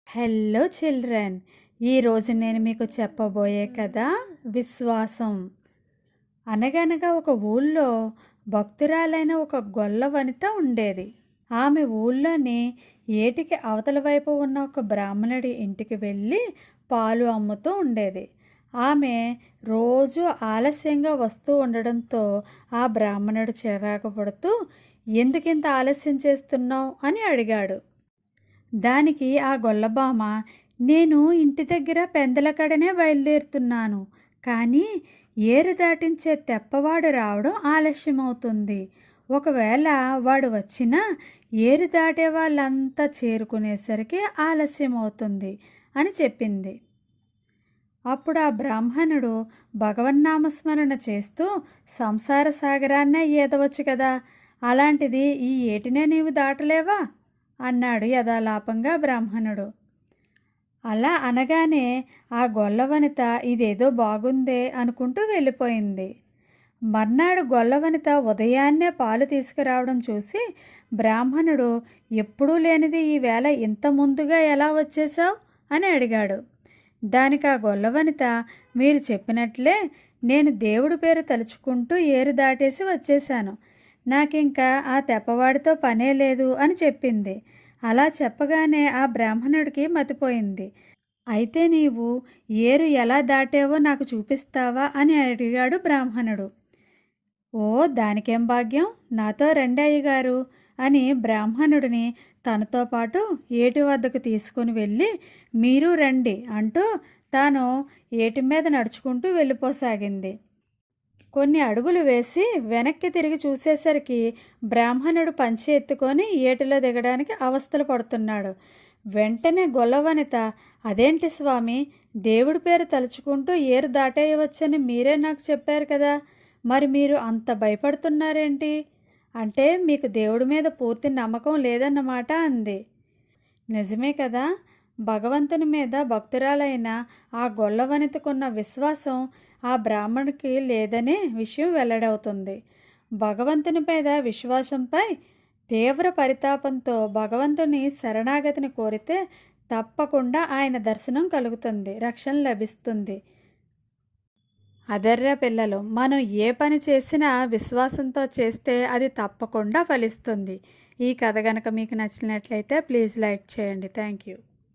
Hello children, ఈరోజు నేను మీకు చెప్పబోయే కథ విశ్వాసం. అనగనగా ఒక ఊళ్ళో భక్తురాలైన ఒక గొల్ల వనిత ఉండేది. ఆమె ఊళ్ళోని ఏటికి అవతల వైపు ఉన్న ఒక బ్రాహ్మణుడి ఇంటికి వెళ్ళి పాలు అమ్ముతూ ఉండేది. ఆమె రోజు ఆలస్యంగా వస్తూ ఉండడంతో ఆ బ్రాహ్మణుడు చిరాకు పడుతూ, ఎందుకింత ఆలస్యం చేస్తున్నావు అని అడిగాడు. దానికి ఆ గొల్లబామ, నేను ఇంటి దగ్గర పెందలకడనే బయలుదేరుతున్నాను, కానీ ఏరు దాటించే తెప్పవాడు రావడం ఆలస్యమవుతుంది. ఒకవేళ వాడు వచ్చినా ఏరు దాటే వాళ్ళంతా చేరుకునేసరికి ఆలస్యం అవుతుంది అని చెప్పింది. అప్పుడు ఆ బ్రాహ్మణుడు భగవన్నామస్మరణ చేస్తూ, సంసార సాగరాన్నే ఈదవచ్చు కదా, అలాంటిది ఈ ఏటినే నీవు దాటలేవా అన్నాడు యథాలాపంగా బ్రాహ్మణుడు. అలా అనగానే ఆ గొల్లవనిత ఇదేదో బాగుందే అనుకుంటూ వెళ్ళిపోయింది. మర్నాడు గొల్లవనిత ఉదయాన్నే పాలు తీసుకురావడం చూసి బ్రాహ్మణుడు, ఎప్పుడూ లేనిది ఈవేళ ఇంత ముందుగా ఎలా వచ్చేశావు అని అడిగాడు. దానికి ఆ గొల్లవనిత, మీరు చెప్పినట్లే నేను దేవుడి పేరు తలుచుకుంటూ ఏరు దాటేసి వచ్చేశాను, నాకింకా ఆ తెప్పవాడితో పనే లేదు అని చెప్పింది. అలా చెప్పగానే ఆ బ్రాహ్మణుడికి మతిపోయింది. అయితే నీవు ఏరు ఎలా దాటావో నాకు చూపిస్తావా అని అడిగాడు బ్రాహ్మణుడు. ఓ, దానికేం భాగ్యం, నాతో రండి అయ్యగారు అని బ్రాహ్మణుడిని తనతో పాటు ఏటి వద్దకు తీసుకుని వెళ్ళి, మీరు రండి అంటూ తాను ఏటి మీద నడుచుకుంటూ వెళ్ళిపోసాగింది. కొన్ని అడుగులు వేసి వెనక్కి తిరిగి చూసేసరికి బ్రాహ్మణుడు పంచి ఎత్తుకొని ఏటిలో దిగడానికి అవస్థలు పడుతున్నాడు. వెంటనే గొల్లవనిత, అదేంటి స్వామి, దేవుడి పేరు తలుచుకుంటూ ఏరు దాటేయవచ్చని మీరే నాకు చెప్పారు కదా, మరి మీరు అంత భయపడుతున్నారేంటి? అంటే మీకు దేవుడి మీద పూర్తి నమ్మకం లేదన్నమాట అంది. నిజమే కదా, భగవంతుని మీద భక్తురాలైన ఆ గొల్లవనితకున్న విశ్వాసం ఆ బ్రాహ్మణుడికి లేదనే విషయం వెల్లడవుతుంది. భగవంతుని మీద విశ్వాసంపై తీవ్ర పరితాపంతో భగవంతుని శరణాగతిని కోరితే తప్పకుండా ఆయన దర్శనం కలుగుతుంది, రక్షణ లభిస్తుంది. అదర్రా పిల్లలు, మనం ఏ పని చేసినా విశ్వాసంతో చేస్తే అది తప్పకుండా ఫలిస్తుంది. ఈ కథ కనుక మీకు నచ్చినట్లయితే ప్లీజ్ లైక్ చేయండి. Thank you.